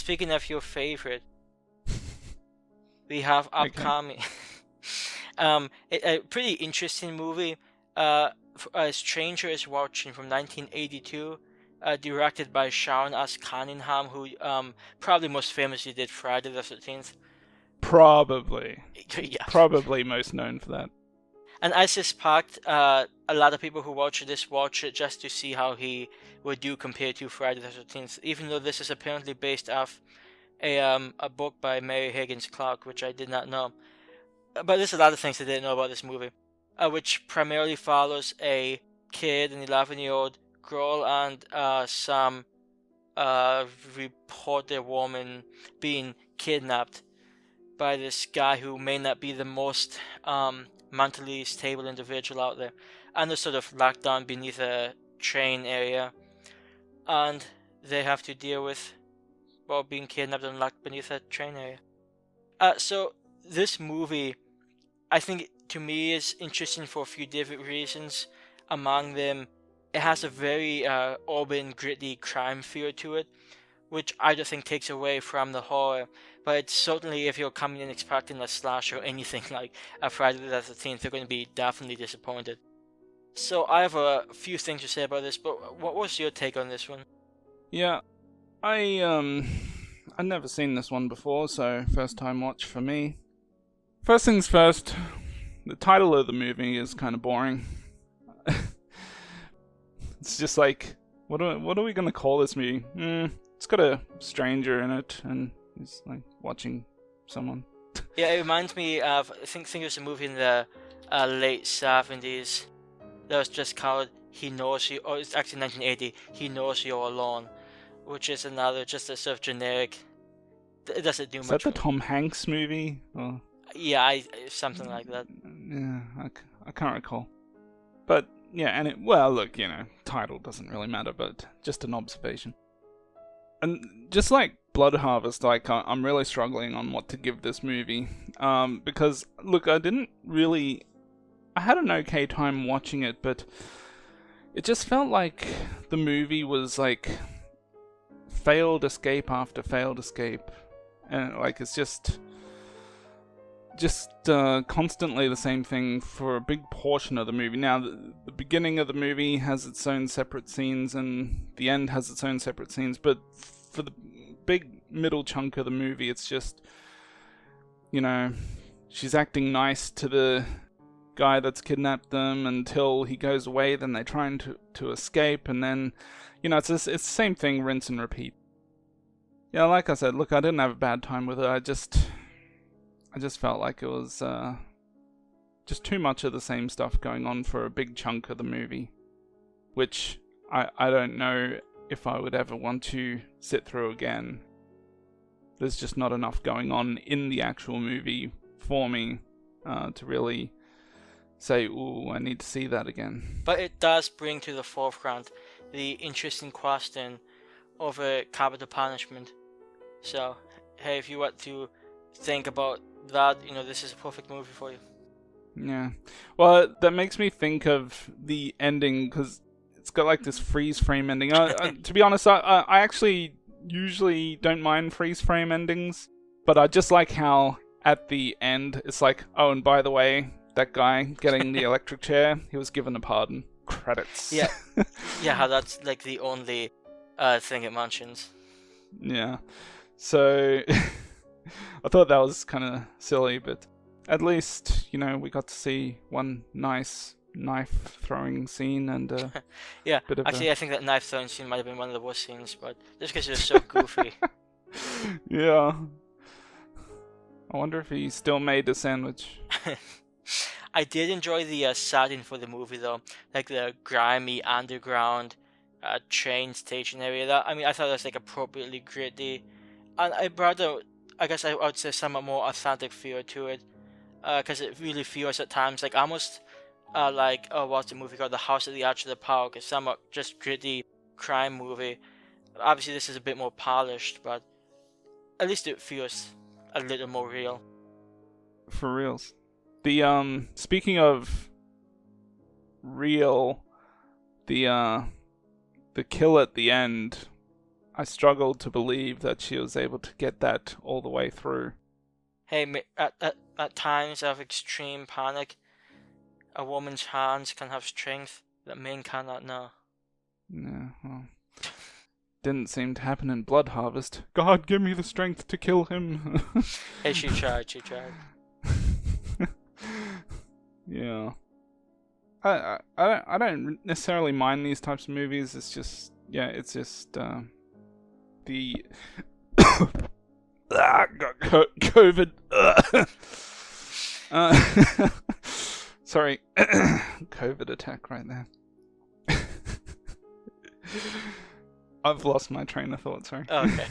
speaking of your favorite, we have Okay. upcoming a pretty interesting movie. A Stranger is Watching from 1982, directed by Sharon S. Cunningham, who probably most famously did Friday the 13th. Probably. He's Yeah. probably most known for that. And I suspect a lot of people who watch it just to see how he would do compared to Friday the 13th, even though this is apparently based off a book by Mary Higgins Clark, which I did not know. But there's a lot of things I didn't know about this movie, which primarily follows a kid, an 11-year-old girl, and some reporter woman being kidnapped by this guy who may not be the most mentally stable individual out there, and they're sort of locked down beneath a train area, and they have to deal with, well, being kidnapped and locked beneath a train area. So this movie, I think, to me, is interesting for a few different reasons. Among them, it has a very urban, gritty crime feel to it, which I don't think takes away from the horror. But it's certainly, if you're coming in expecting a slash or anything like a Friday the 13th, you're going to be definitely disappointed. So I have a few things to say about this, but what was your take on this one? Yeah, I've never seen this one before, so first time watch for me. First things first, the title of the movie is kind of boring. It's just like, what are we gonna call this movie? It's got a stranger in it, and he's like watching someone. Yeah, it reminds me of, I think it was a movie in the late 70s that was just called He Knows You, or it's actually 1980, He Knows You're Alone, which is another, just a sort of generic, it doesn't do Is that much the for me. Tom Hanks movie? Or Yeah, something like that. yeah, I can't recall. But yeah, and well, look, title doesn't really matter, but just an observation. And just like Blood Harvest, like I'm really struggling on what to give this movie, because look, I had an okay time watching it, but it just felt like the movie was like failed escape after failed escape, and like it's just constantly the same thing for a big portion of the movie. Now, the beginning of the movie has its own separate scenes, and the end has its own separate scenes, but for the big middle chunk of the movie, it's just, she's acting nice to the guy that's kidnapped them until he goes away, then they're trying to escape, and then, it's the same thing, rinse and repeat. Yeah, like I said, look, I didn't have a bad time with it, I just felt like it was just too much of the same stuff going on for a big chunk of the movie, which I don't know if I would ever want to sit through again. There's just not enough going on in the actual movie for me to really say, ooh, I need to see that again. But it does bring to the forefront the interesting question of capital punishment. So, hey, if you want to think about that, this is a perfect movie for you. Yeah. Well, that makes me think of the ending, because it's got like this freeze frame ending. To be honest, I actually usually don't mind freeze frame endings, but I just like how at the end it's like, oh, and by the way, that guy getting the electric chair, he was given a pardon. Credits. Yeah, yeah, how that's like the only thing it mentions. Yeah. So I thought that was kind of silly, but at least, we got to see one nice knife throwing scene and Yeah, bit of actually, I think that knife throwing scene might have been one of the worst scenes, but just because it was so goofy. Yeah. I wonder if he still made the sandwich. I did enjoy the setting for the movie, though, like the grimy underground train station area. I thought it was like appropriately gritty, and I brought out, I guess I would say, somewhat more authentic feel to it, because it really feels at times like almost like, oh, what's the movie called? The House at the Edge of the Park. It's somewhat just gritty crime movie. Obviously, this is a bit more polished, but at least it feels a little more real. For reals. The speaking of real, the kill at the end I struggled to believe that she was able to get that all the way through. Hey, at times of extreme panic, a woman's hands can have strength that men cannot know. Yeah, well, didn't seem to happen in Blood Harvest. God, give me the strength to kill him. Hey, she tried. Yeah. I don't necessarily mind these types of movies. It's just the got COVID. Sorry, COVID attack right there. I've lost my train of thought. Sorry. Okay.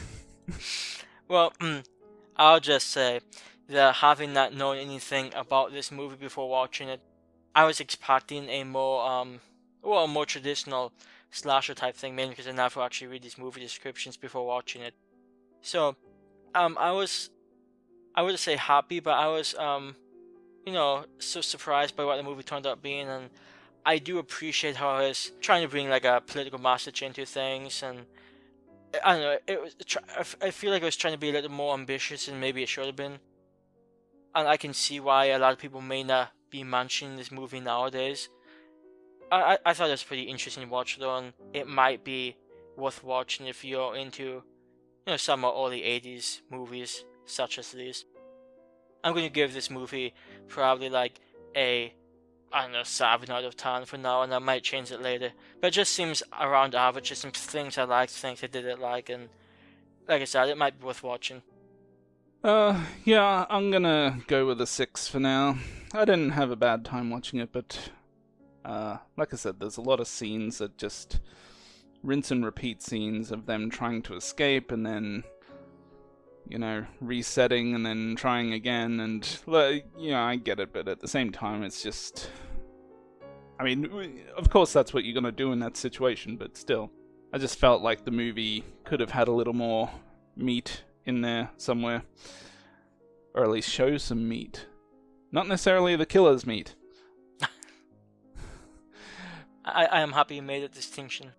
Well, I'll just say that having not known anything about this movie before watching it, I was expecting a more more traditional slasher type thing, mainly because I never actually read these movie descriptions before watching it. So, I wouldn't say happy, but I was so surprised by what the movie turned out being, and I do appreciate how I was trying to bring like a political message into things, and I don't know, I feel like I was trying to be a little more ambitious than maybe it should have been, and I can see why a lot of people may not be mentioning this movie nowadays. I thought it was pretty interesting to watch though, and it might be worth watching if you're into some early 80s movies such as these. I'm going to give this movie probably like a 7 out of 10 for now, and I might change it later. But it just seems around average. There's some things I liked, things I didn't like, and like I said, it might be worth watching. Yeah, I'm gonna go with a 6 for now. I didn't have a bad time watching it, but like I said, there's a lot of scenes that just rinse and repeat scenes of them trying to escape and then resetting and then trying again, and I get it, but at the same time it's just, I mean, of course that's what you're gonna do in that situation, but still, I just felt like the movie could have had a little more meat in there somewhere, or at least show some meat, not necessarily the killer's meat. I am happy you made a distinction.